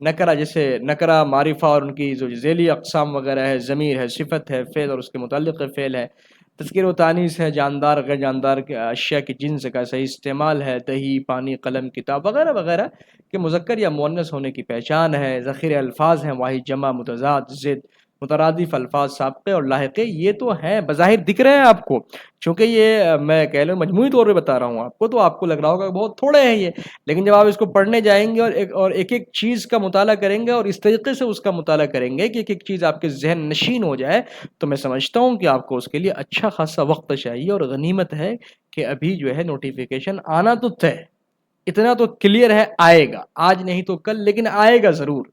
نکرہ جیسے نکرہ معرفہ اور ان کی جو ذیلی اقسام وغیرہ ہے، ضمیر ہے، صفت ہے، فعل اور اس کے متعلق فعل ہے، تذکیر و تانیث ہے، جاندار غیر جاندار کے اشیاء کی جنس کا صحیح استعمال ہے، دہی، پانی، قلم، کتاب وغیرہ وغیرہ کہ مذکر یا مؤنث ہونے کی پہچان ہے، ذخیرہ الفاظ ہیں، واحد، جمع، متضاد، ضد، مترادف الفاظ، سابقے اور لاحقے، یہ تو ہیں، بظاہر دکھ رہے ہیں آپ کو، چونکہ یہ میں کہہ لوں مجموعی طور پہ بتا رہا ہوں آپ کو، تو آپ کو لگ رہا ہوگا کہ بہت تھوڑے ہیں یہ، لیکن جب آپ اس کو پڑھنے جائیں گے اور ایک ایک چیز کا مطالعہ کریں گے اور اس طریقے سے اس کا مطالعہ کریں گے کہ ایک ایک چیز آپ کے ذہن نشین ہو جائے، تو میں سمجھتا ہوں کہ آپ کو اس کے لیے اچھا خاصا وقت چاہیے، اور غنیمت ہے کہ ابھی جو ہے نوٹیفیکیشن آنا تو طے، اتنا تو کلیئر ہے، آئے گا، آج نہیں تو کل، لیکن آئے گا ضرور،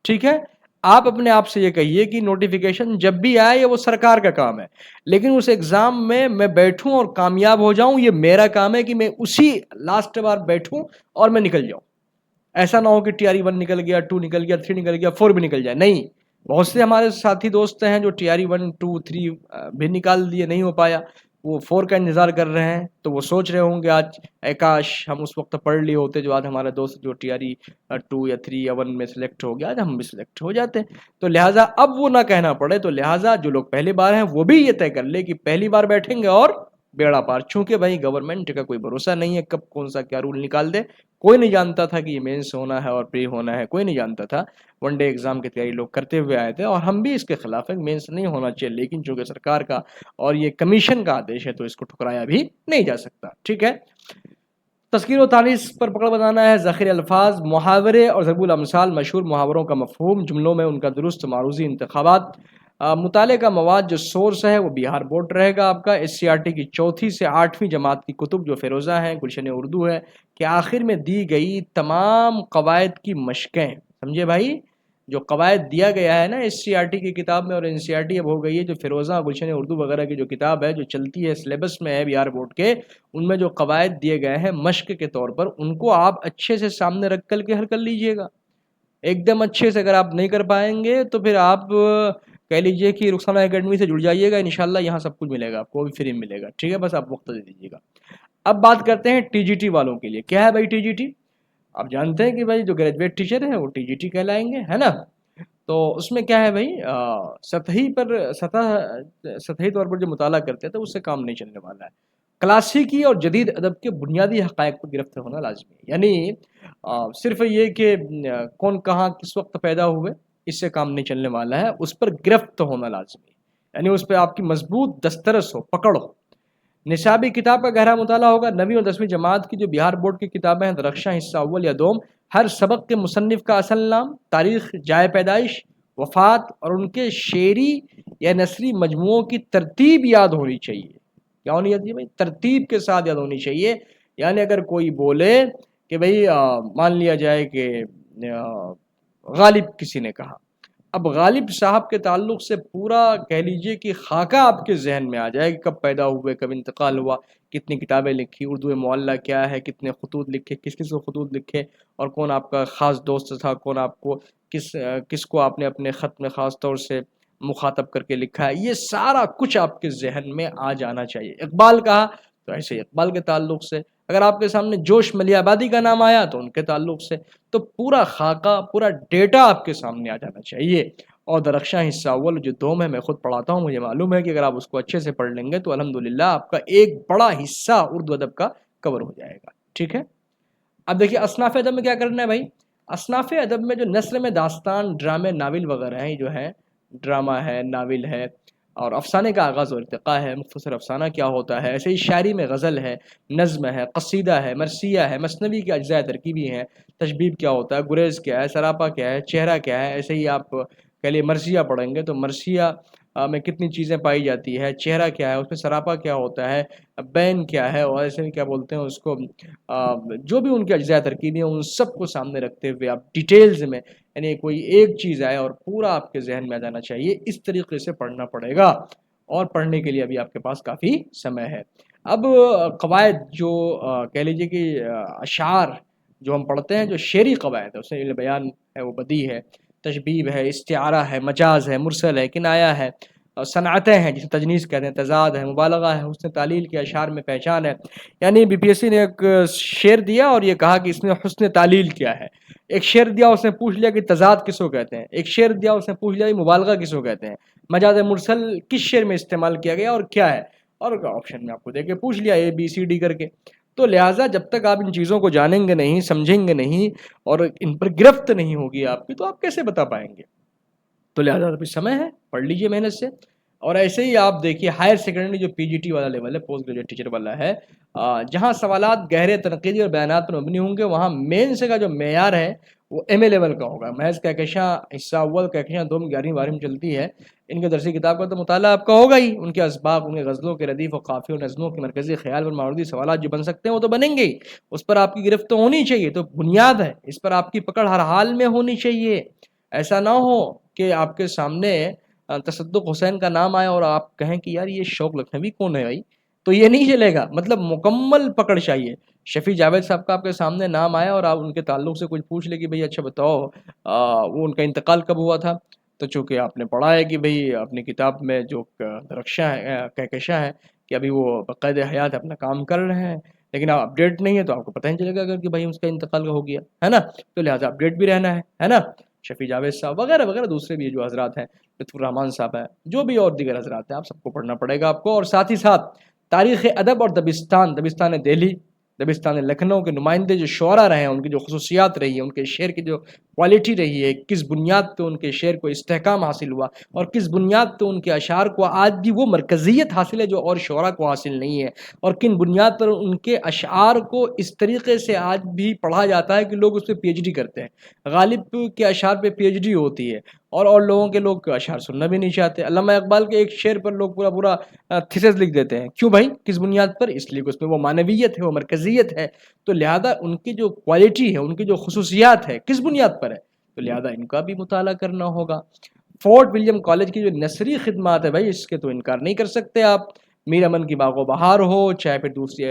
ٹھیک ہے؟ آپ اپنے آپ سے یہ کہیے کہ نوٹیفیکیشن جب بھی آئے وہ سرکار کا کام ہے، لیکن اس ایگزام میں بیٹھوں اور کامیاب ہو جاؤں، یہ میرا کام ہے کہ میں اسی لاسٹ بار بیٹھوں اور میں نکل جاؤں، ایسا نہ ہو کہ ٹی آر ای 1 نکل گیا، 2 نکل گیا، 3 نکل گیا، 4 بھی نکل جائے، نہیں، بہت سے ہمارے ساتھی دوست ہیں جو ٹی آر ای 1 2 3 بھی نکال دیے، نہیں ہو پایا، وہ 4 کا انتظار کر رہے ہیں، تو وہ سوچ رہے ہوں گے آج اے کاش ہم اس وقت پڑھ لیے ہوتے جو آج ہمارے دوست جو ٹی آر ای 2 یا 3 یا 1 میں سلیکٹ ہو گیا، آج ہم بھی سلیکٹ ہو جاتے، تو لہٰذا اب وہ نہ کہنا پڑے، تو لہٰذا جو لوگ پہلی بار ہیں وہ بھی یہ طے کر لے کہ پہلی بار بیٹھیں گے اور بیڑا پار، چونکہ بھائی گورنمنٹ کا کوئی بھروسہ نہیں ہے کب کون سا کیا رول نکال دے، کوئی نہیں جانتا تھا کہ یہ مینس ہونا ہے اور پری ہونا ہے، کوئی نہیں جانتا تھا، ون ڈے ایگزام کی تیاری لوگ کرتے ہوئے آئے تھے، اور ہم بھی اس کے خلاف ہیں، مینس نہیں ہونا چاہیے، لیکن چونکہ سرکار کا اور یہ کمیشن کا آدیش ہے تو اس کو ٹھکرایا بھی نہیں جا سکتا، ٹھیک ہے؟ تذکیر و تانیث پر پکڑ بنانا ہے، ذخیر الفاظ، محاورے اور ضرب الامثال، مشہور محاوروں کا مفہوم، جملوں میں ان کا درست معروضی، انتخابات، مطالعے کا مواد جو سورس ہے وہ بہار بورڈ رہے گا آپ کا، ایس سی آر ٹی کی 4 سے 8ویں جماعت کی کتب جو فیروزہ ہیں، گلشن اردو ہے، کہ آخر میں دی گئی تمام قواعد کی مشقیں، سمجھے بھائی، جو قواعد دیا گیا ہے نا ایس سی آر ٹی کی کتاب میں، اور این سی آر ٹی اب ہو گئی ہے جو فیروزہ گلشن اردو وغیرہ کی جو کتاب ہے جو چلتی ہے سلیبس میں ہے بہار بورڈ کے، ان میں جو قواعد دیے گئے ہیں مشق کے طور پر، ان کو آپ اچھے سے سامنے رکھ کے حل کر لیجئے گا، ایک دم اچھے سے، اگر آپ نہیں کر پائیں گے تو پھر آپ کہہ لیجئے کہ رخسانہ اکیڈمی سے جڑ جائیے گا، انشاءاللہ یہاں سب کچھ ملے گا آپ کو، وہ بھی فری ملے گا، ٹھیک ہے؟ بس آپ وقت دے دیجیے گا۔ اب بات کرتے ہیں ٹی جی ٹی والوں کے لیے، کیا ہے بھائی ٹی جی ٹی؟ آپ جانتے ہیں کہ بھائی جو گریجویٹ ٹیچر ہیں وہ ٹی جی ٹی کہلائیں گے، ہے نا؟ تو اس میں کیا ہے بھائی، سطحی طور پر جو مطالعہ کرتے ہیں تو اس سے کام نہیں چلنے والا ہے، کلاسیکی اور جدید ادب کے بنیادی حقائق پر گرفت ہونا لازمی ہے، یعنی صرف یہ کہ کون کہاں کس وقت پیدا ہوئے اس سے کام نہیں چلنے والا ہے، اس پر گرفت ہونا لازمی ہے، یعنی اس پہ آپ کی مضبوط دسترس ہو، پکڑ ہو۔ نصابی کتاب کا گہرا مطالعہ ہوگا، 9ویں اور 10ویں جماعت کی جو بہار بورڈ کی کتابیں ہیں، درخشاں حصہ اول یا دوم، ہر سبق کے مصنف کا اصل نام، تاریخ، جائے پیدائش، وفات اور ان کے شعری یا نثری مجموعوں کی ترتیب یاد ہونی چاہیے، کیا ہونی چاہیے بھائی؟ ترتیب کے ساتھ یاد ہونی چاہیے، یعنی اگر کوئی بولے کہ بھائی مان لیا جائے کہ غالب کسی نے کہا، اب غالب صاحب کے تعلق سے پورا کہہ لیجئے کہ خاکہ آپ کے ذہن میں آ جائے کہ کب پیدا ہوئے، کب انتقال ہوا، کتنی کتابیں لکھی، اردو معلّہ کیا ہے، کتنے خطوط لکھے، کس کس کو خطوط لکھے، اور کون آپ کا خاص دوست تھا، کون آپ کو کس کو آپ نے اپنے خط میں خاص طور سے مخاطب کر کے لکھا ہے، یہ سارا کچھ آپ کے ذہن میں آ جانا چاہیے۔ اقبال کہا تو ایسے اقبال کے تعلق سے، اگر آپ کے سامنے جوش ملیح آبادی کا نام آیا تو ان کے تعلق سے، تو پورا خاکہ، پورا ڈیٹا آپ کے سامنے آ جانا چاہیے۔ اور درخشاں حصہ اول جو دوم ہے میں خود پڑھاتا ہوں، مجھے معلوم ہے کہ اگر آپ اس کو اچھے سے پڑھ لیں گے تو الحمدللہ آپ کا ایک بڑا حصہ اردو ادب کا کور ہو جائے گا، ٹھیک ہے؟ اب دیکھیے اصناف ادب میں کیا کرنا ہے بھائی، اصناف ادب میں جو نثر میں داستان، ڈرامے، ناول وغیرہ ہیں، جو ہیں ڈرامہ ہے، ناول ہے، اور افسانے کا آغاز اور ارتقاء ہے، مختصر افسانہ کیا ہوتا ہے، ایسے ہی شاعری میں غزل ہے، نظم ہے، قصیدہ ہے، مرثیہ ہے، مثنوی کے اجزاء ترکیبی ہیں، تشبیب کیا ہوتا ہے، گریز کیا ہے، سراپا کیا ہے، چہرہ کیا ہے، ایسے ہی آپ کہہ لیے مرثیہ پڑھیں گے تو مرثیہ میں کتنی چیزیں پائی جاتی ہے، چہرہ کیا ہے، اس میں سراپا کیا ہوتا ہے، بین کیا ہے، اور ایسے ہی کیا بولتے ہیں اس کو، جو بھی ان کے اجزاء ترکیبی ہیں ان سب کو سامنے رکھتے ہوئے آپ ڈیٹیلز میں، یعنی کوئی ایک چیز آئے اور پورا آپ کے ذہن میں آ جانا چاہیے، اس طریقے سے پڑھنا پڑے گا، اور پڑھنے کے لیے ابھی آپ کے پاس کافی سمے ہے۔ اب قواعد جو کہہ لیجیے کہ اشعار جو ہم پڑھتے ہیں، جو شعری قواعد ہے، اس میں بیان ہے، وہ بدیع ہے، تشبیب ہے، استعارہ ہے، مجاز ہے، مرسل ہے، کنایہ ہے، صنعتیں ہیں جسے تجنیس کہتے ہیں، تضاد ہے، مبالغہ ہے، حسن تعلیل کے اشعار میں پہچان ہے، یعنی بی پی ایس سی نے ایک شعر دیا اور یہ کہا کہ اس میں حسن تعلیل کیا ہے، ایک شعر دیا اس نے پوچھ لیا کہ تضاد کس کو کہتے ہیں، ایک شعر دیا اس نے پوچھ لیا کہ مبالغہ کس کو کہتے ہیں، مجاز مرسل کس شعر میں استعمال کیا گیا اور کیا ہے، اور آپشن میں آپ کو دے کے پوچھ لیا اے بی سی ڈی کر کے. تو لہٰذا جب تک آپ ان چیزوں کو جانیں گے نہیں، سمجھیں گے نہیں اور ان پر گرفت نہیں ہوگی آپ کی، تو آپ کیسے بتا پائیں گے. تو لہٰذا ابھی سمے ہے، پڑھ لیجئے محنت سے. اور ایسے ہی آپ دیکھیے ہائر سیکنڈری جو پی جی ٹی والا لیول ہے، پوسٹ گریجویٹ ٹیچر والا ہے، جہاں سوالات گہرے تنقیدی اور بیانات پر مبنی ہوں گے، وہاں مینس کا جو معیار ہے وہ ایم اے لیول کا ہوگا. محض کہکشاں حصہ اول کہکشاں دوم 11ویں 12ویں چلتی ہے، ان کے درسی کتاب کا تو مطالعہ آپ کا ہوگا ہی، ان کے اسباق، ان کے غزلوں کے ردیف و قافیوں نظموں کے مرکزی خیال اور ماوردی سوالات جو بن سکتے ہیں وہ تو بنیں گے ہی، اس پر آپ کی گرفت تو ہونی چاہیے، تو بنیاد ہے، اس پر آپ کی پکڑ ہر حال میں ہونی چاہیے. ایسا نہ ہو کہ آپ کے سامنے تصدق حسین کا نام آئے اور آپ کہیں کہ یار یہ شوق لکھنوی کون ہے بھائی، تو یہ نہیں چلے گا. مطلب مکمل پکڑ چاہیے. شفیع جاوید صاحب کا آپ کے سامنے نام آیا اور آپ ان کے تعلق سے کچھ پوچھ لے کہ بھئی اچھا بتاؤ وہ ان کا انتقال کب ہوا تھا، تو چونکہ آپ نے پڑھا ہے کہ بھئی اپنی کتاب میں جو رکشا ہے کہکشاں ہے کہ ابھی وہ بقید حیات اپنا کام کر رہے ہیں، لیکن آپ اپڈیٹ نہیں ہے تو آپ کو پتہ نہیں چلے گا کہ بھئی اس کا انتقال ہو گیا ہے نا. تو لہٰذا اپڈیٹ بھی رہنا ہے نا. شفیع جاوید صاحب وغیرہ وغیرہ دوسرے بھی جو حضرات ہیں، لطف الرحمان صاحب ہیں، جو بھی اور دیگر حضرات ہیں، آپ سب کو پڑھنا پڑے گا آپ کو. اور ساتھ ہی ساتھ تاریخ ادب اور دبستان دہلی، دبستان لکھنؤ کے نمائندے جو شعراء رہے ہیں، ان کی جو خصوصیات رہی ہیں، ان کے شعر کی جو کوالٹی رہی ہے، کس بنیاد پہ ان کے شعر کو استحکام حاصل ہوا اور کس بنیاد پہ ان کے اشعار کو آج بھی وہ مرکزیت حاصل ہے جو اور شعراء کو حاصل نہیں ہے، اور کن بنیاد پر ان کے اشعار کو اس طریقے سے آج بھی پڑھا جاتا ہے کہ لوگ اس پہ پی ایچ ڈی کرتے ہیں. غالب کے اشعار پہ پی ایچ ڈی ہوتی ہے اور لوگوں کے لوگ اشعار سننا بھی نہیں چاہتے. علامہ اقبال کے ایک شعر پر لوگ پورا تھیسس لکھ دیتے ہیں. کیوں بھائی؟ کس بنیاد پر؟ اس لیے کہ اس میں وہ معنویت ہے، وہ مرکزیت ہے. تو لہذا ان کی جو کوالٹی ہے، ان کی جو خصوصیات ہے، کس بنیاد پر ہے؟ تو لہذا ان کا بھی مطالعہ کرنا ہوگا. فورٹ ولیم کالج کی جو نثری خدمات ہے بھائی، اس کے تو انکار نہیں کر سکتے آپ. میر امن کی باغ و بہار ہو، چاہے پھر دوسری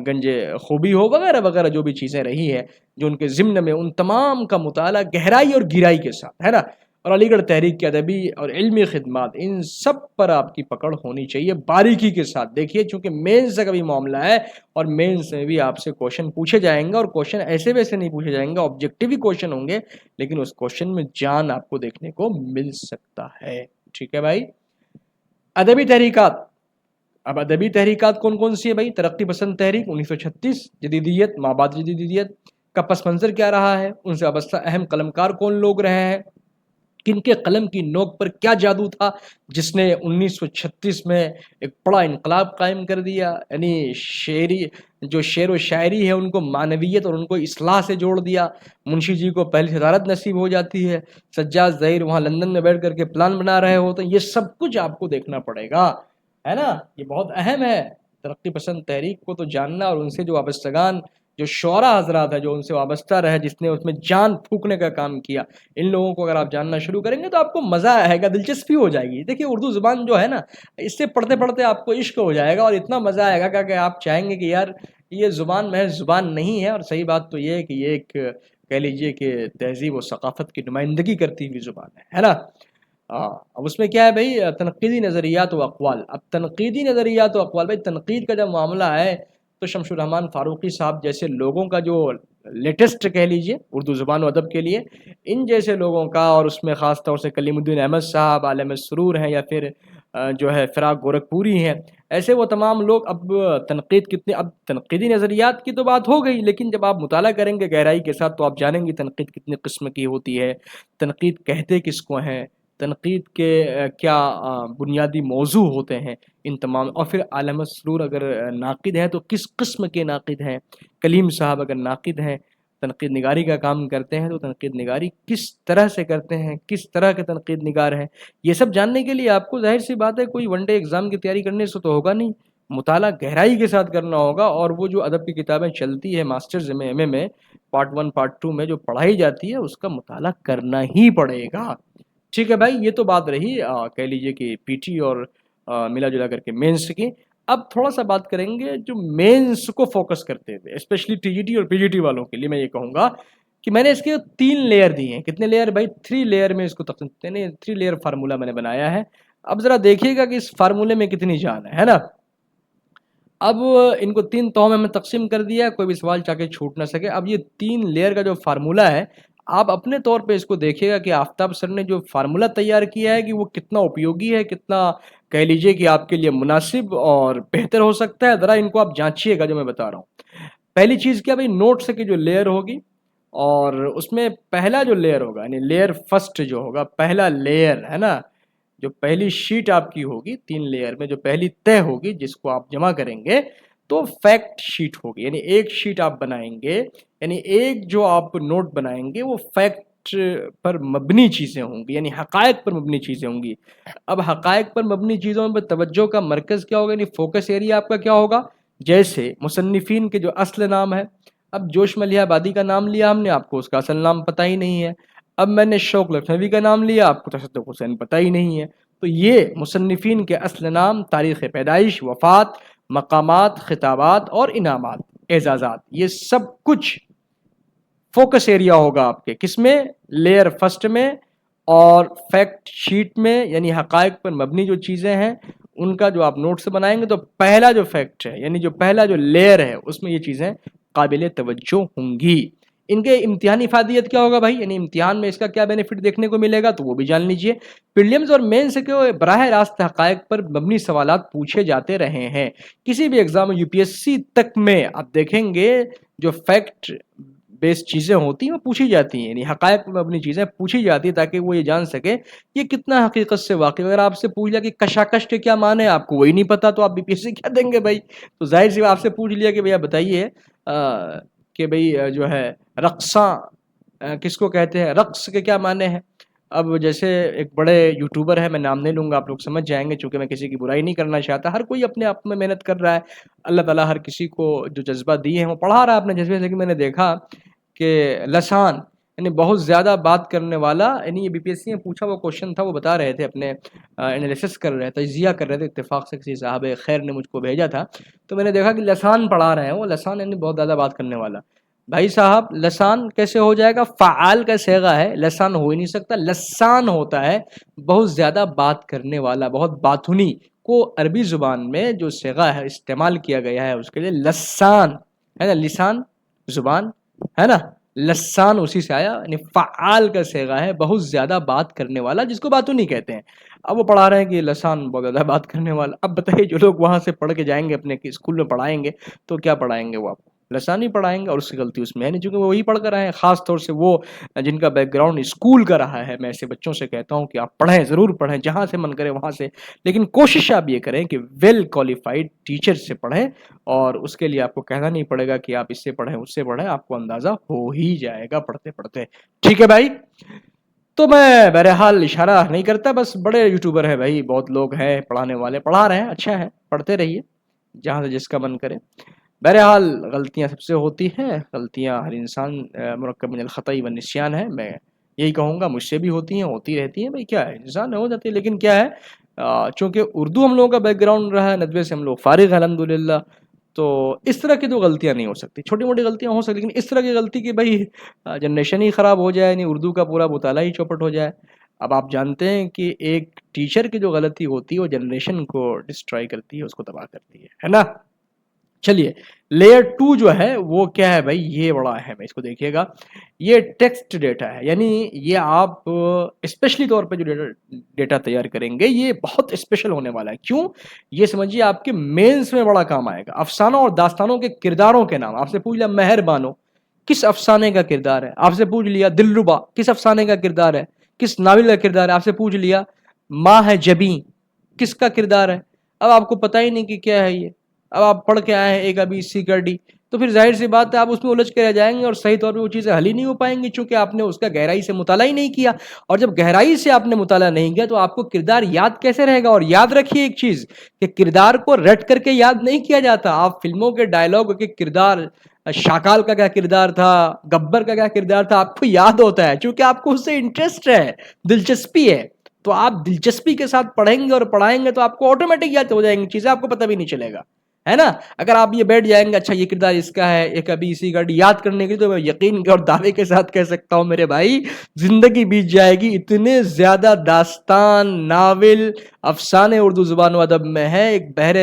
گنج خوبی ہو، وغیرہ وغیرہ جو بھی چیزیں رہی ہیں جو ان کے ضمن میں، ان تمام کا مطالعہ گہرائی اور گہرائی کے ساتھ ہے نا. اور علی گڑھ تحریک کی ادبی اور علمی خدمات، ان سب پر آپ کی پکڑ ہونی چاہیے باریکی کے ساتھ. دیکھیے چونکہ مینس کا بھی معاملہ ہے اور مینس میں بھی آپ سے کوشچن پوچھے جائیں گے، اور کوشچن ایسے ویسے نہیں پوچھے جائیں گے، آبجیکٹیو کوشچن ہوں گے، لیکن اس کوشچن میں جان آپ کو دیکھنے کو مل سکتا ہے. ٹھیک ہے بھائی. ادبی تحریکات. اب ادبی تحریکات کون کون سی ہے بھائی؟ ترقی پسند تحریک 1936، جدیدیت، مابعد جدیدیت کا پس منظر کیا رہا ہے، ان سے وابستہ اہم قلمکار کون لوگ رہے ہیں، کن کے قلم کی نوک پر کیا جادو تھا جس نے 1936 میں ایک بڑا انقلاب قائم کر دیا. یعنی جو شعر و شاعری ہے ان کو معنویت اور ان کو اصلاح سے جوڑ دیا. منشی جی کو پہلی صدارت نصیب ہو جاتی ہے، سجاد ظہیر وہاں لندن میں بیٹھ کر کے پلان بنا رہے ہوتے ہیں. یہ سب کچھ آپ کو دیکھنا پڑے گا، ہے نا. یہ بہت اہم ہے ترقی پسند تحریک کو تو جاننا، اور ان سے جو وابستگان جو شعراء حضرات ہیں جو ان سے وابستہ رہے، جس نے اس میں جان پھونکنے کا کام کیا، ان لوگوں کو اگر آپ جاننا شروع کریں گے تو آپ کو مزہ آئے گا، دلچسپی ہو جائے گی. دیکھیے اردو زبان جو ہے نا، اس سے پڑھتے پڑھتے آپ کو عشق ہو جائے گا اور اتنا مزہ آئے گا کہ آپ چاہیں گے کہ یار یہ زبان محض زبان نہیں ہے. اور صحیح بات تو یہ ہے کہ یہ ایک کہہ لیجئے کہ تہذیب و ثقافت کی نمائندگی کرتی ہوئی زبان ہے نا. اب اس میں کیا ہے بھائی؟ تنقیدی نظریات و اقوال. اب تنقیدی نظریات و اقوال، بھائی تنقید کا جب معاملہ ہے تو شمس الرحمان فاروقی صاحب جیسے لوگوں کا جو لیٹسٹ کہہ لیجئے اردو زبان و ادب کے لیے، ان جیسے لوگوں کا، اور اس میں خاص طور سے کلیم الدین احمد صاحب، عالم سرور ہیں، یا پھر جو ہے فراق گورکھپوری ہیں، ایسے وہ تمام لوگ. اب تنقید کتنے، اب تنقیدی نظریات کی تو بات ہو گئی، لیکن جب آپ مطالعہ کریں گے گہرائی کے ساتھ تو آپ جانیں گے تنقید کتنے قسم کی ہوتی ہے، تنقید کہتے کس کو ہیں، تنقید کے کیا بنیادی موضوع ہوتے ہیں، ان تمام. اور پھر عالم سرور اگر ناقد ہیں تو کس قسم کے ناقد ہیں، کلیم صاحب اگر ناقد ہیں، تنقید نگاری کا کام کرتے ہیں، تو تنقید نگاری کس طرح سے کرتے ہیں، کس طرح کے تنقید نگار ہیں. یہ سب جاننے کے لیے آپ کو ظاہر سی بات ہے کوئی ون ڈے ایگزام کی تیاری کرنے سے تو ہوگا نہیں، مطالعہ گہرائی کے ساتھ کرنا ہوگا. اور وہ جو ادب کی کتابیں چلتی ہے ماسٹرز میں، ایم اے میں، پارٹ 1 پارٹ 2 میں جو پڑھائی جاتی ہے، اس کا مطالعہ کرنا ہی پڑے گا. ٹھیک ہے بھائی. یہ تو بات رہی کہہ لیجئے کہ پی ٹی اور ملا جلا کر کے مینس کی. اب تھوڑا سا بات کریں گے جو مینس کو فوکس کرتے ہوئے، اسپیشلی ٹی جی ٹی اور پی جی ٹی والوں کے لیے میں یہ کہوں گا کہ میں نے اس کے 3 لیئر دیے ہیں. کتنے لیئر بھائی؟ 3 لیئر میں اس کو تقسیم، 3 لیئر فارمولا میں نے بنایا ہے. اب ذرا دیکھیے گا کہ اس فارمولے میں کتنی جان ہے نا. اب ان کو 3 تہوں میں تقسیم کر دیا، کوئی بھی سوال چاہ کے چھوٹ نہ سکے. اب یہ 3 لیئر کا جو فارمولا ہے، آپ اپنے طور پہ اس کو دیکھیے گا کہ آفتاب سر نے جو فارمولا تیار کیا ہے کہ وہ کتنا اپیوگی ہے، کتنا کہہ لیجئے کہ آپ کے لیے مناسب اور بہتر ہو سکتا ہے. ذرا ان کو آپ جانچیے گا جو میں بتا رہا ہوں. پہلی چیز کیا بھائی، نوٹس کی جو لیئر ہوگی، اور اس میں پہلا جو لیئر ہوگا یعنی لیئر فرسٹ جو ہوگا، پہلا لیئر ہے نا، جو پہلی شیٹ آپ کی ہوگی 3 لیئر میں، جو پہلی تہ ہوگی جس کو آپ جمع کریں گے تو فیکٹ شیٹ ہوگی. یعنی ایک شیٹ آپ بنائیں گے، یعنی ایک جو آپ نوٹ بنائیں گے وہ فیکٹ پر مبنی چیزیں ہوں گی، یعنی حقائق پر مبنی چیزیں ہوں گی. اب حقائق پر مبنی چیزوں پر توجہ کا مرکز کیا ہوگا، یعنی فوکس ایریا آپ کا کیا ہوگا. جیسے مصنفین کے جو اصل نام ہے، اب جوش ملیح آبادی کا نام لیا ہم نے، آپ کو اس کا اصل نام پتہ ہی نہیں ہے. اب میں نے شوق لکھنوی کا نام لیا، آپ کو تصدق حسین پتہ ہی نہیں ہے. تو یہ مصنفین کے اصل نام، تاریخ پیدائش، وفات، مقامات، خطابات اور انعامات، اعزازات، یہ سب کچھ فوکس ایریا ہوگا آپ کے کس میں، لیئر فرسٹ میں. اور فیکٹ شیٹ میں یعنی حقائق پر مبنی جو چیزیں ہیں ان کا جو آپ نوٹ سے بنائیں گے تو پہلا جو فیکٹ ہے یعنی جو پہلا جو لیئر ہے اس میں یہ چیزیں قابل توجہ ہوں گی. ان کے امتحانی افادیت کیا ہوگا بھائی، یعنی امتحان میں اس کا کیا بینیفٹ دیکھنے کو ملے گا تو وہ بھی جان لیجئے. پریلیمز اور مینس کے براہ راست حقائق پر مبنی سوالات پوچھے جاتے رہے ہیں. کسی بھی exam U P S C تک میں آپ دیکھیں گے جو فیکٹ بیس چیزیں ہوتی ہیں وہ پوچھی جاتی ہیں، یعنی حقائق پر مبنی چیزیں پوچھی جاتی ہیں تاکہ وہ یہ جان سکے یہ کتنا حقیقت سے واقع. اگر آپ سے پوچھ لیا کہ کشاکش کے کیا معنی ہے، آپ کو وہی نہیں پتا تو آپ بی پی ایس سی کیا دیں گے بھائی. تو ظاہر سی آپ سے پوچھ لیا کہ بھیا بتائیے کہ بھئی جو ہے رقصاں کس کو کہتے ہیں، رقص کے کیا معنی ہیں. اب جیسے ایک بڑے یوٹیوبر ہے، میں نام نہیں لوں گا، آپ لوگ سمجھ جائیں گے، چونکہ میں کسی کی برائی نہیں کرنا چاہتا. ہر کوئی اپنے آپ میں محنت کر رہا ہے، اللہ تعالیٰ ہر کسی کو جو جذبہ دیے ہیں وہ پڑھا رہا ہے اپنے جذبے سے. کہ میں نے دیکھا کہ لسان یعنی بہت زیادہ بات کرنے والا، یعنی یہ بی پی ایس سی میں پوچھا وہ کوشچن تھا، وہ بتا رہے تھے اپنے انالیسس کر رہے تھے، تجزیہ کر رہے تھے، اتفاق سے کسی صاحب خیر نے مجھ کو بھیجا تھا. تو میں نے دیکھا کہ لسان پڑھا رہے ہیں، وہ لسان یعنی بہت زیادہ بات کرنے والا. بھائی صاحب لسان کیسے ہو جائے گا، فعال کا صیغہ ہے، لسان ہو ہی نہیں سکتا، لسان ہوتا ہے بہت زیادہ بات کرنے والا، بہت باتھنی کو عربی زبان میں جو صیغہ ہے استعمال کیا گیا ہے اس کے لیے لسان ہے نا، لسان زبان ہے نا، لسان اسی سے آیا، یعنی فعال کا صیغہ ہے بہت زیادہ بات کرنے والا جس کو باتونی کہتے ہیں. اب وہ پڑھا رہے ہیں کہ لسان بہت زیادہ بات کرنے والا. اب بتائیے جو لوگ وہاں سے پڑھ کے جائیں گے اپنے اسکول میں پڑھائیں گے تو کیا پڑھائیں گے، وہ آپ کو لسان ہی پڑھائیں گے، اور اس کی غلطی اس میں ہے نہیں چونکہ وہ وہی پڑھ کر آئے ہیں. خاص طور سے وہ جن کا بیک گراؤنڈ اسکول کا رہا ہے، میں ایسے بچوں سے کہتا ہوں کہ آپ پڑھیں، ضرور پڑھیں، جہاں سے من کرے وہاں سے، لیکن کوشش آپ یہ کریں کہ ویل کوالیفائڈ ٹیچر سے پڑھیں. اور اس کے لیے آپ کو کہنا نہیں پڑے گا کہ آپ اس سے پڑھیں اس سے پڑھیں، آپ کو اندازہ ہو ہی جائے گا پڑھتے پڑھتے. ٹھیک ہے بھائی، تو میں بہرحال اشارہ نہیں کرتا، بس بڑے یوٹیوبر ہیں بھائی، بہت لوگ ہیں پڑھانے والے، پڑھا رہے ہیں، اچھا ہے، پڑھتے رہیے جہاں سے جس کا من کرے. بہرحال غلطیاں سب سے ہوتی ہیں، غلطیاں ہر انسان مرکب من الخطأ والنسیان ہے، میں یہی کہوں گا، مجھ سے بھی ہوتی ہیں، ہوتی رہتی ہیں بھائی، کیا ہے، انسان ہو جاتی ہے. لیکن کیا ہے چونکہ اردو ہم لوگوں کا بیک گراؤنڈ رہا ہے، ندوے سے ہم لوگ فارغ ہیں الحمدللہ، تو اس طرح کی تو غلطیاں نہیں ہو سکتی. چھوٹی موٹی غلطیاں ہو سکتی لیکن اس طرح کی غلطی کہ بھائی جنریشن ہی خراب ہو جائے، یعنی اردو کا پورا مطالعہ ہی چوپٹ ہو جائے. اب آپ جانتے ہیں کہ ایک ٹیچر کی جو غلطی ہوتی ہے وہ جنریشن کو ڈسٹرائی کرتی ہے، اس کو تباہ کرتی ہے نا. چلیے لیئر 2 جو ہے وہ کیا ہے بھائی، یہ بڑا اہم ہے، اس کو دیکھیے گا. یہ ٹیکسٹ ڈیٹا ہے، یعنی یہ آپ اسپیشلی طور پہ جو ڈیٹا تیار کریں گے یہ بہت اسپیشل ہونے والا ہے. کیوں، یہ سمجھیے آپ کے مینس میں بڑا کام آئے گا. افسانوں اور داستانوں کے کرداروں کے نام، آپ سے پوچھ لیا مہر بانو کس افسانے کا کردار ہے، آپ سے پوچھ لیا دلربا کس افسانے کا کردار ہے، کس ناول کا کردار ہے، آپ سے پوچھ لیا ماں ہے جبیں کس کا کردار ہے. اب آپ کو پتہ ہی نہیں کہ کیا ہے یہ، اب آپ پڑھ کے آئے ہیں اے کا بی سی کا ڈی، تو پھر ظاہر سی بات ہے آپ اس میں الجھ کے رہ جائیں گے اور صحیح طور پہ وہ چیزیں حل ہی نہیں ہو پائیں گی چونکہ آپ نے اس کا گہرائی سے مطالعہ ہی نہیں کیا. اور جب گہرائی سے آپ نے مطالعہ نہیں کیا تو آپ کو کردار یاد کیسے رہے گا. اور یاد رکھیے ایک چیز کہ کردار کو رٹ کر کے یاد نہیں کیا جاتا. آپ فلموں کے ڈائلاگ کے کردار، شاکال کا کیا کردار تھا، گبر کا کیا کردار تھا، آپ کو یاد ہوتا ہے چونکہ آپ کو اس سے انٹرسٹ ہے، دلچسپی ہے. تو آپ دلچسپی کے ساتھ پڑھیں گے اور پڑھائیں گے تو آپ کو آٹومیٹک یاد ہو جائیں گی چیزیں، آپ کو پتہ بھی نہیں چلے گا، ہے نا. اگر آپ یہ بیٹھ جائیں گے اچھا یہ کردار اس کا ہے، ایک ابھی اسی کا یاد کرنے کے لیے، تو میں یقین اور دعوے کے ساتھ کہہ سکتا ہوں میرے بھائی زندگی بیت جائے گی. اتنے زیادہ داستان، ناول افسانے اردو زبان و ادب میں ہے، ایک بحر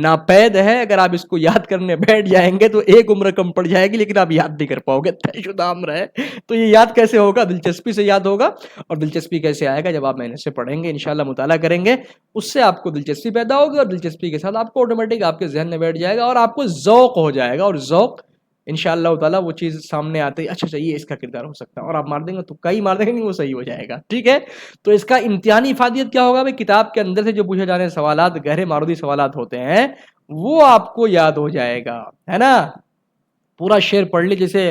ناپید ہے، اگر آپ اس کو یاد کرنے بیٹھ جائیں گے تو ایک عمر کم پڑ جائے گی، لیکن آپ یاد نہیں کر پاؤ گے، طے شدہ امر ہے۔ تو یہ یاد کیسے ہوگا؟ دلچسپی سے یاد ہوگا، اور دلچسپی کیسے آئے گا؟ جب آپ محنت سے پڑھیں گے، انشاءاللہ مطالعہ کریں گے، اس سے آپ کو دلچسپی پیدا ہوگی، اور دلچسپی کے ساتھ آپ کو آٹومیٹک آپ کے ذہن میں بیٹھ جائے گا، اور آپ کو ذوق ہو جائے گا، اور ذوق انشاءاللہ تعالیٰ وہ چیز سامنے آتے ہی اچھا یہ اس کا کردار ہو سکتا ہے، اور آپ مار دیں گے تو کئی مار دیں گے، نہیں وہ صحیح ہو جائے گا، ٹھیک ہے۔ تو اس کا امتحانی افادیت کیا ہوگا بھائی؟ کتاب کے اندر سے جو پوچھے جانے سوالات گہرے معروضی سوالات ہوتے ہیں وہ آپ کو یاد ہو جائے گا، ہے نا۔ پورا شعر پڑھ لی، جیسے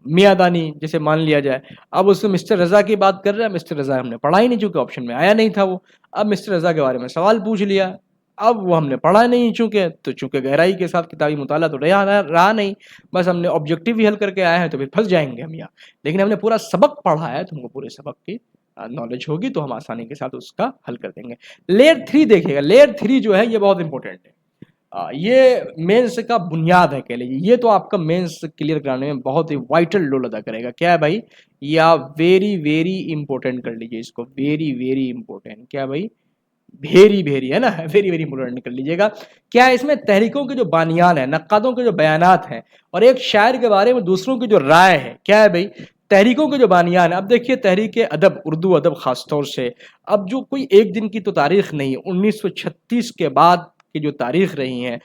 میاں دانی جیسے مان لیا جائے، اب اس میں مسٹر رضا کی بات کر رہے ہیں، مسٹر رضا ہم نے پڑھا ہی نہیں چونکہ آپشن میں آیا نہیں تھا وہ، اب مسٹر رضا کے بارے میں سوال پوچھ لیا، اب وہ ہم نے پڑھا نہیں چونکہ گہرائی کے ساتھ کتابی مطالعہ تو رہا نہیں، بس ہم نے آبجیکٹیو ہی حل کر کے آئے ہیں، تو پھر پھنس جائیں گے ہم یہاں، لیکن ہم نے پورا سبق پڑھا ہے تو ہم کو پورے سبق کی نالج ہوگی، تو ہم آسانی کے ساتھ اس کا حل کر دیں گے۔ لیئر 3 دیکھیے گا، لیئر 3 جو ہے یہ بہت امپورٹنٹ ہے، یہ مینس کا بنیاد ہے کہہ لیجیے، یہ تو آپ کا مینس کلیئر کرانے میں بہت ہی وائٹل رول ادا کرے گا۔ کیا ہے بھائی؟ یہ آپ ویری ویری امپورٹنٹ کر لیجیے اس کو، ویری ویری امپورٹنٹ، کیا بھائی؟ بھیری بھیری ہے نا، ویری ویری امپورٹنٹ کر لیجیے گا۔ کیا ہے اس میں؟ تحریکوں کے جو بانیان ہیں، نقادوں کے جو بیانات ہیں، اور ایک شاعر کے بارے میں دوسروں کی جو رائے ہے، کیا ہے بھائی؟ تحریکوں کے جو بانیان ہیں۔ اب دیکھیے تحریک ادب، اردو ادب خاص طور سے، اب جو کوئی ایک دن کی تو تاریخ نہیں، 1936 کے بعد کی جو تاریخ رہی ہیں،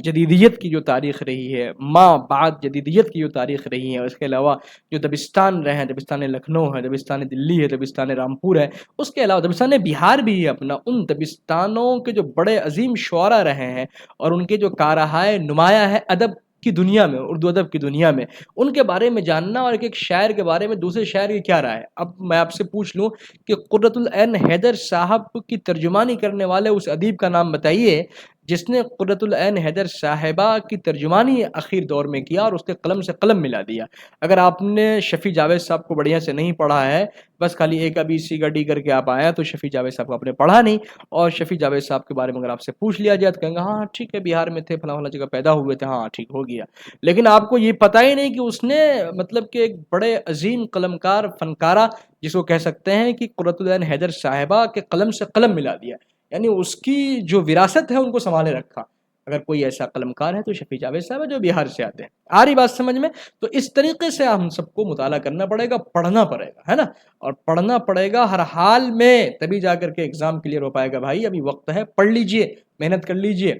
جدیدیت کی جو تاریخ رہی ہے، ماں بعد جدیدیت کی جو تاریخ رہی ہے، اس کے علاوہ جو دبستان رہے ہیں، دبستان لکھنؤ ہے، دبستان دلی ہے، دبستان رامپور ہے، اس کے علاوہ دبستان بہار بھی ہے اپنا، ان دبستانوں کے جو بڑے عظیم شعراء رہے ہیں اور ان کے جو کارہائے نمایاں ہے ادب کی دنیا میں، اردو ادب کی دنیا میں، ان کے بارے میں جاننا، اور ایک شاعر کے بارے میں دوسرے شاعر کی کیا رائے ہے۔ اب میں آپ سے پوچھ لوں کہ قرۃ العین حیدر صاحب کی ترجمانی کرنے والے اس ادیب کا نام بتائیے جس نے قرۃ العین حیدر صاحبہ کی ترجمانی اخیر دور میں کیا اور اس کے قلم سے قلم ملا دیا۔ اگر آپ نے شفیع جاوید صاحب کو بڑھیا سے نہیں پڑھا ہے، بس خالی ایک ابھی سی کا ڈی کر کے آپ آئے ہیں، تو شفیع جاوید صاحب کو آپ نے پڑھا نہیں، اور شفیع جاوید صاحب کے بارے میں اگر آپ سے پوچھ لیا جائے تو کہیں گے ہاں ٹھیک ہے بہار میں تھے، فلاں فلاں جگہ پیدا ہوئے تھے، ہاں ٹھیک ہو گیا، لیکن آپ کو یہ پتہ ہی نہیں کہ اس نے مطلب کہ ایک بڑے عظیم قلمکار فنکارہ جس کو کہہ سکتے ہیں کہ قرۃ العین حیدر صاحبہ کے قلم سے قلم ملا دیا، یعنی اس کی جو وراثت ہے ان کو سنبھالے رکھا۔ اگر کوئی ایسا قلمکار ہے تو شفیع جاوید صاحب ہے جو بہار سے آتے ہیں۔ آ رہی بات سمجھ میں؟ تو اس طریقے سے ہم سب کو مطالعہ کرنا پڑے گا، پڑھنا پڑے گا، ہے نا، اور پڑھنا پڑے گا ہر حال میں، تبھی جا کر کے ایگزام کلیئر ہو پائے گا۔ بھائی ابھی وقت ہے، پڑھ لیجئے، محنت کر لیجئے،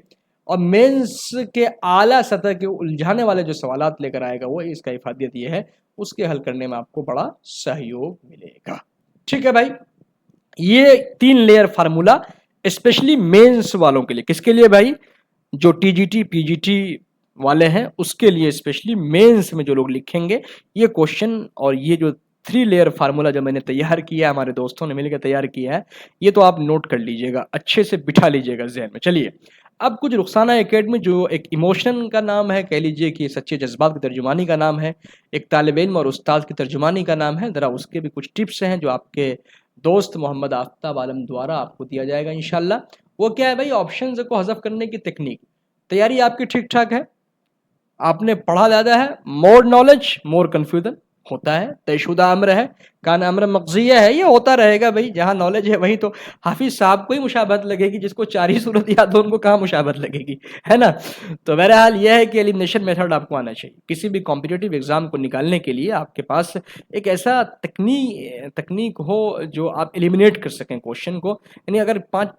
اور مینس کے اعلیٰ سطح کے الجھانے والے جو سوالات لے کر آئے گا وہ، اس کا افادیت یہ ہے، اس کے حل کرنے میں آپ کو بڑا سہیوگ ملے گا۔ ٹھیک ہے بھائی، یہ 3 لیئر فارمولا اسپیشلی مینس والوں کے لیے، کس کے لیے بھائی؟ جو T G T P G T والے ہیں اس کے لیے، اسپیشلی مینس میں جو لوگ لکھیں گے یہ کوشچن، اور یہ جو 3 لیئر فارمولا جو میں نے تیار کیا ہے، ہمارے دوستوں نے مل کے تیار کیا ہے، یہ تو آپ نوٹ کر لیجئے گا، اچھے سے بٹھا لیجئے گا ذہن میں۔ چلیے اب کچھ رخسانہ اکیڈمی جو ایک ایموشن کا نام ہے، کہہ لیجئے کہ سچے جذبات کی ترجمانی کا نام ہے، ایک طالب علم اور استاد کی ترجمانی کا نام ہے، ذرا اس کے بھی کچھ ٹپس ہیں جو آپ کے دوست محمد آفتاب عالم دوارا آپ کو دیا جائے گا انشاءاللہ۔ وہ کیا ہے بھائی؟ آپشنز کو حذف کرنے کی تکنیک۔ تیاری آپ کی ٹھیک ٹھاک ہے، آپ نے پڑھا زیادہ ہے، مور نالج مور کنفیوژن ہوتا ہے، طے شدہ امر ہے، کان امر مقضیہ ہے، یہ ہوتا رہے گا بھائی، جہاں نالج ہے وہیں تو حافظ صاحب کو ہی مشابہت لگے گی، جس کو 4 ہی صورت یاد ہو ان کو کہاں مشابہت لگے گی، ہے نا۔ تو بہرحال یہ ہے کہ ایلیمنیشن میتھڈ آپ کو آنا چاہیے، کسی بھی کمپٹیٹیو ایگزام کو نکالنے کے لیے آپ کے پاس ایک ایسا تکنیک ہو جو آپ ایلیمنیٹ کر سکیں کوشچن کو، یعنی اگر 5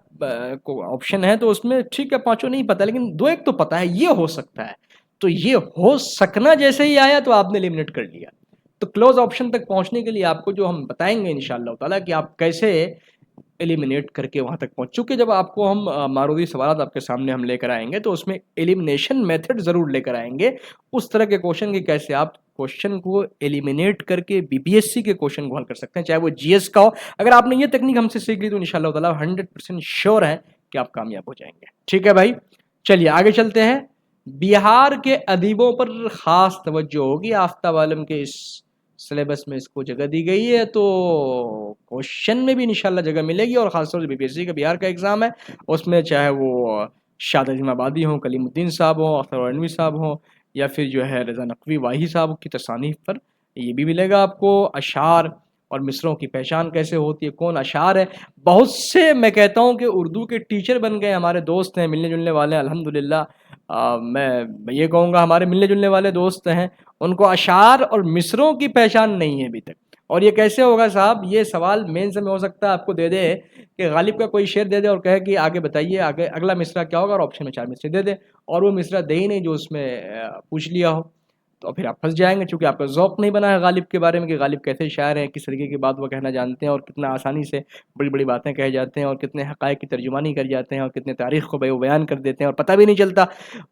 آپشن ہے تو اس میں ٹھیک ہے 5 نہیں پتہ، لیکن 2 ایک تو پتہ ہے یہ ہو سکتا ہے، تو یہ ہو سکنا جیسے ہی آیا تو آپ نے ایلیمنیٹ کر لیا۔ تو کلوز آپشن تک پہنچنے کے لیے آپ کو جو ہم بتائیں گے انشاءاللہ تعالیٰ کہ آپ کیسے ایلیمنیٹ کر کے وہاں تک پہنچ چکے، جب آپ کو ہم معروضی سوالات آپ کے سامنے ہم لے کر آئیں گے تو اس میں ایلیمنیشن میتھڈ ضرور لے کر آئیں گے، اس طرح کے کوشچن کی کیسے آپ کوشچن کو ایلیمنیٹ کر کے بی پی ایس سی کے کوشچن کو حل کر سکتے ہیں، چاہے وہ جی ایس کا ہو۔ اگر آپ نے یہ تکنیک ہم سے سیکھ لی تو انشاءاللہ تعالیٰ 100% شیور ہے کہ آپ کامیاب ہو جائیں گے۔ ٹھیک ہے بھائی، چلیے آگے چلتے ہیں۔ بہار کے ادیبوں پر خاص توجہ ہوگی، آفتاب عالم کے اس سلیبس میں اس کو جگہ دی گئی ہے، تو کوشچن میں بھی انشاءاللہ جگہ ملے گی، اور خاص طور سے بی پی ایس سی کا بہار کا ایگزام ہے، اس میں چاہے وہ شاد عظیم آبادی ہوں، کلیم الدین صاحب ہوں، اختر عنوی صاحب ہوں، یا پھر جو ہے رضا نقوی واہی صاحب کی تصانیف پر، یہ بھی ملے گا آپ کو، اشعار اور مصروں کی پہچان کیسے ہوتی ہے، کون اشعار ہے. بہت سے میں کہتا ہوں کہ اردو کے ٹیچر بن گئے، ہمارے دوست ہیں، ملنے جلنے والے ہیں الحمدللہ. میں یہ کہوں گا ہمارے ملنے جلنے والے دوست ہیں، ان کو اشعار اور مصروں کی پہچان نہیں ہے ابھی تک. اور یہ کیسے ہوگا صاحب؟ یہ سوال مین سے میں ہو سکتا ہے آپ کو دے دے کہ غالب کا کوئی شعر دے دے اور کہے کہ آگے بتائیے آگے اگلا مصرع کیا ہوگا، اور آپشن میں 4 مصرے دے دے، اور وہ مصرع دے ہی نہیں جو اس میں پوچھ لیا ہو. تو پھر آپ پھنس جائیں گے، چونکہ آپ کا ذوق نہیں بنا ہے غالب کے بارے میں کہ غالب کیسے شاعر ہیں، کس طریقے کی بات وہ کہنا جانتے ہیں، اور کتنا آسانی سے بڑی بڑی باتیں کہہ جاتے ہیں، اور کتنے حقائق کی ترجمانی کر جاتے ہیں، اور کتنے تاریخ کو بیان کر دیتے ہیں اور پتہ بھی نہیں چلتا.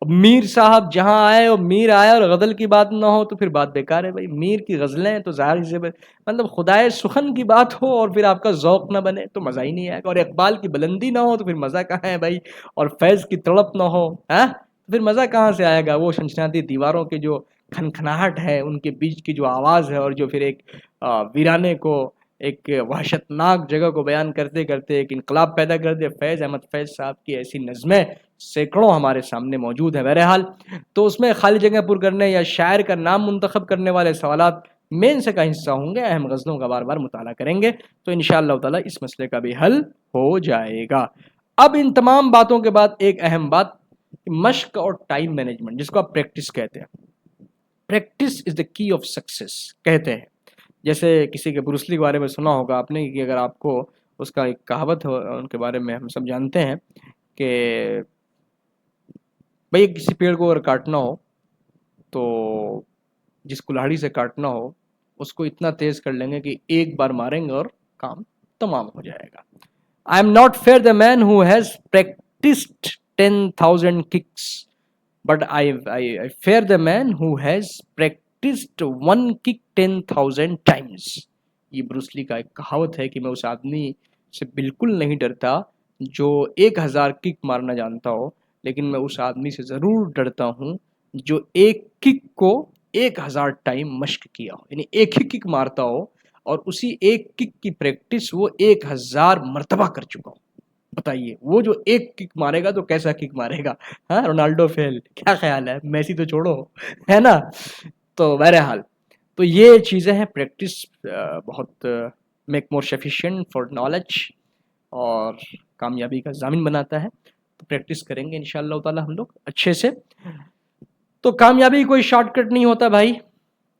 میر صاحب جہاں آئے اور میر آیا اور غزل کی بات نہ ہو تو پھر بات بیکار ہے بھائی. میر کی غزلیں تو ظاہر سے مطلب خدائے سخن کی بات ہو اور پھر آپ کا ذوق نہ بنے تو مزہ ہی نہیں آئے گا، اور اقبال کی بلندی نہ ہو تو پھر مزہ کہاں ہے بھائی، اور فیض کی تڑپ نہ ہو تو پھر مزہ کہاں سے آئے گا. وہ شنشناتی دیواروں کے جو کھنکھناہٹ ہے، ان کے بیچ کی جو آواز ہے، اور جو پھر ایک ویرانے کو، ایک وحشتناک جگہ کو بیان کرتے کرتے ایک انقلاب پیدا کر دے. فیض احمد فیض صاحب کی ایسی نظمیں سینکڑوں ہمارے سامنے موجود ہیں. بہرحال تو اس میں خالی جگہ پر کرنے یا شاعر کا نام منتخب کرنے والے سوالات مین سے کا حصہ ہوں گے. اہم غزلوں کا بار بار مطالعہ کریں گے تو انشاءاللہ تعالی اس مسئلے کا بھی حل ہو جائے گا. اب ان تمام باتوں کے بعد ایک اہم بات، مشق اور ٹائم مینجمنٹ، جس کو آپ پریکٹس کہتے ہیں. پریکٹس از دا کی آف سکسیس کہتے ہیں. جیسے کسی کے بروسلی کے بارے میں سنا ہوگا آپ نے کہ اگر آپ کو اس کا ایک کہاوت ہو، ان کے بارے میں ہم سب جانتے ہیں کہ بھئی کسی پیڑ کو اگر کاٹنا ہو تو جس کلاڑی سے کاٹنا ہو اس کو اتنا تیز کر لیں گے کہ ایک بار ماریں گے اور کام تمام ہو جائے گا. I am not fair the man who has practiced 10,000 kicks, but I fear the man who has practiced one kick 10,000 times. یہ بروسلی کا ایک کہاوت ہے کہ میں اس آدمی سے بالکل نہیں ڈرتا جو 1,000 کک مارنا جانتا ہو، لیکن میں اس آدمی سے ضرور ڈرتا ہوں جو ایک کک کو 1,000 ٹائم مشق کیا ہو، یعنی ایک ہی کک مارتا ہو اور اسی ایک کک کی پریکٹس وہ 1,000 مرتبہ کر چکا ہو. بتائیے وہ جو ایک کک مارے گا تو کیسا کک مارے گا؟ ہاں رونالڈو فیل، کیا خیال ہے؟ میسی تو چھوڑو، ہے نا. تو بہرحال تو یہ چیزیں ہیں. پریکٹس بہت make more sufficient for knowledge اور کامیابی کا ضامن بناتا ہے. تو پریکٹس کریں گے انشاءاللہ تعالی ہم لوگ اچھے سے. تو کامیابی کوئی شارٹ کٹ نہیں ہوتا بھائی،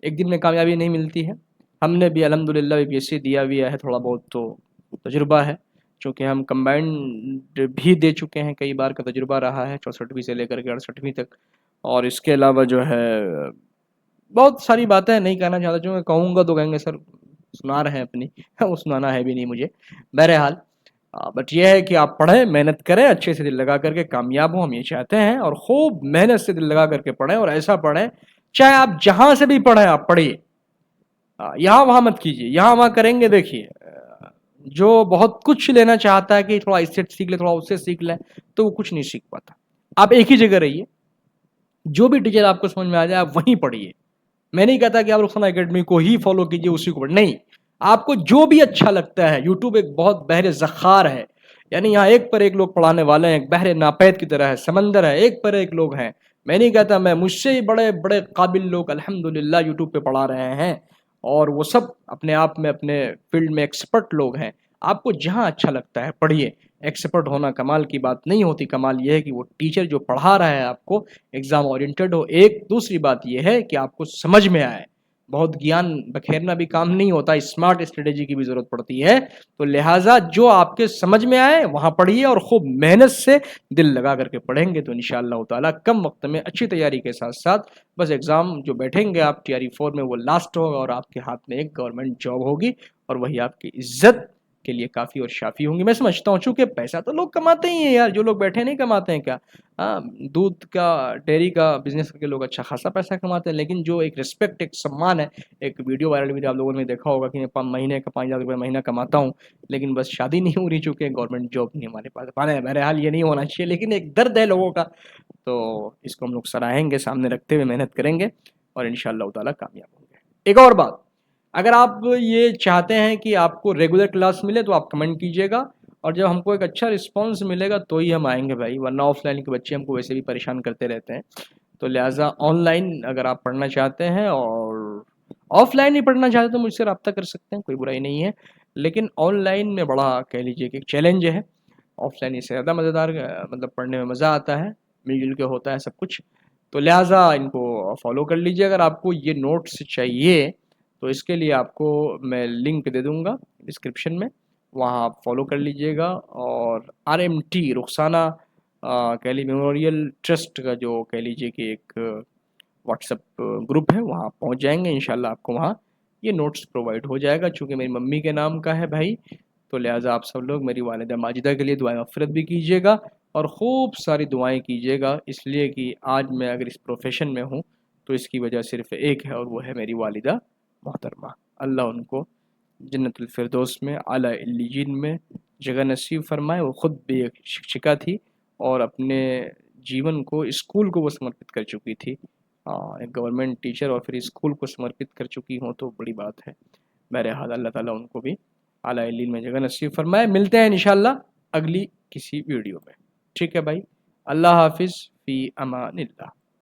ایک دن میں کامیابی نہیں ملتی ہے. ہم نے بھی الحمدللہ BSc دیا بھی ہے، تھوڑا بہت تو تجربہ ہے، چونکہ ہم کمبائنڈ بھی دے چکے ہیں، کئی بار کا تجربہ رہا ہے 64ویں سے لے کر کے 68ویں تک. اور اس کے علاوہ جو ہے بہت ساری باتیں نہیں کہنا چاہتا، چونکہ کہوں گا تو کہیں گے سر سنا رہے ہیں اپنی، وہ سنانا ہے بھی نہیں مجھے. بہرحال بٹ یہ ہے کہ آپ پڑھیں، محنت کریں، اچھے سے دل لگا کر کے کامیاب ہوں، ہم یہ چاہتے ہیں. اور خوب محنت سے دل لگا کر کے پڑھیں، اور ایسا پڑھیں چاہے آپ جہاں سے بھی پڑھیں آپ پڑھیے، یہاں وہاں مت کیجیے. یہاں وہاں کریں گے دیکھیے جو بہت کچھ لینا چاہتا ہے کہ تھوڑا اس سے سیکھ لے تھوڑا اس سے سیکھ لے تو وہ کچھ نہیں سیکھ پاتا. آپ ایک ہی جگہ رہیے، جو بھی ٹیچر آپ کو سمجھ میں آ جائے آپ وہیں پڑھیے. میں نہیں کہتا کہ آپ رخسانہ اکیڈمی کو ہی فالو کیجیے، اسی کو پڑھ، نہیں، آپ کو جو بھی اچھا لگتا ہے. یوٹیوب ایک بہت بحر زخار ہے، یعنی یہاں ایک پر ایک لوگ پڑھانے والے ہیں، ایک بحر ناپید کی طرح ہے، سمندر ہے، ایک پر ایک لوگ ہیں. میں نہیں کہتا، میں مجھ سے ہی بڑے بڑے قابل لوگ الحمدللہ یوٹیوب پہ پڑھا رہے ہیں، اور وہ سب اپنے آپ میں اپنے فیلڈ میں ایکسپرٹ لوگ ہیں. آپ کو جہاں اچھا لگتا ہے پڑھیے. ایکسپرٹ ہونا کمال کی بات نہیں ہوتی، کمال یہ ہے کہ وہ ٹیچر جو پڑھا رہا ہے آپ کو ایگزام اورینٹڈ ہو. ایک دوسری بات یہ ہے کہ آپ کو سمجھ میں آئے. بہت گیان بکھیرنا بھی کام نہیں ہوتا، اسمارٹ اسٹریٹجی کی بھی ضرورت پڑتی ہے. تو لہٰذا جو آپ کے سمجھ میں آئے وہاں پڑھیے، اور خوب محنت سے دل لگا کر کے پڑھیں گے تو انشاءاللہ تعالیٰ کم وقت میں اچھی تیاری کے ساتھ ساتھ بس ایگزام جو بیٹھیں گے آپ TRE 4 میں وہ لاسٹ ہوگا، اور آپ کے ہاتھ میں ایک گورنمنٹ جاب ہوگی، اور وہی آپ کی عزت کے لیے کافی اور شافی ہوں گی. میں سمجھتا ہوں چونکہ پیسہ تو لوگ کماتے ہی ہیں یار، جو لوگ بیٹھے نہیں کماتے ہیں کیا؟ دودھ کا ڈیری کا بزنس کر کے لوگ اچھا خاصا پیسہ کماتے ہیں، لیکن جو ایک رسپیکٹ، ایک سمان ہے. ایک ویڈیو وائرل بھی آپ لوگوں نے دیکھا ہوگا کہ میں مہینے کا 5,000 روپے مہینہ کماتا ہوں، لیکن بس شادی نہیں ہو رہی چونکہ گورنمنٹ جاب نہیں ہمارے پاس. بہرحال یہ نہیں ہونا چاہیے، لیکن ایک درد ہے لوگوں کا، تو اس کو ہم لوگ سراہیں گے، سامنے رکھتے ہوئے محنت کریں گے اور انشاءاللہ تعالیٰ کامیاب ہوں گے. ایک اور بات، اگر آپ یہ چاہتے ہیں کہ آپ کو ریگولر کلاس ملے تو آپ کمنٹ کیجیے گا، اور جب ہم کو ایک اچھا رسپانس ملے گا تو ہی ہم آئیں گے بھائی، ورنہ آف لائن کے بچے ہم کو ویسے بھی پریشان کرتے رہتے ہیں. تو لہٰذا آن لائن اگر آپ پڑھنا چاہتے ہیں اور آف لائن ہی پڑھنا چاہتے تو مجھ سے رابطہ کر سکتے ہیں، کوئی برائی نہیں ہے، لیکن آن لائن میں بڑا کہہ لیجیے کہ ایک چیلنج ہے، آف لائن اس سے زیادہ مزیدار، مطلب پڑھنے میں مزہ آتا ہے، مل جل کے ہوتا ہے سب کچھ، تو لہٰذا ان کو فالو کر لیجیے۔ اگر آپ کو یہ نوٹس چاہیے تو اس کے لیے آپ کو میں لنک دے دوں گا ڈسکرپشن میں، وہاں آپ فالو کر لیجیے گا، اور RMT رخسانہ کہہ لیجیے میموریل ٹرسٹ کا جو کہہ لیجیے کہ ایک واٹس اپ گروپ ہے، وہاں آپ پہنچ جائیں گے، انشاءاللہ آپ کو وہاں یہ نوٹس پرووائڈ ہو جائے گا۔ چونکہ میری ممی کے نام کا ہے بھائی، تو لہٰذا آپ سب لوگ میری والدہ ماجدہ کے لیے دعائیں مغفرت بھی کیجیے گا، اور خوب ساری دعائیں کیجیے گا، اس لیے کہ آج میں اگر اس پروفیشن میں ہوں تو اس کی وجہ صرف ایک ہے، اور وہ ہے میری والدہ محترمہ۔ اللہ ان کو جنت الفردوس میں اعلیٰ علیین میں جگہ نصیب فرمائے۔ وہ خود بھی ایک شکشکا تھی، اور اپنے جیون کو اسکول کو وہ سمرپت کر چکی تھی، ایک گورنمنٹ ٹیچر اور پھر اسکول کو سمرپت کر چکی ہوں تو بڑی بات ہے۔ بہرحال اللہ تعالیٰ ان کو بھی اعلیٰ علیین میں جگہ نصیب فرمائے۔ ملتے ہیں انشاءاللہ اگلی کسی ویڈیو میں، ٹھیک ہے بھائی، اللہ حافظ، فی امان اللہ۔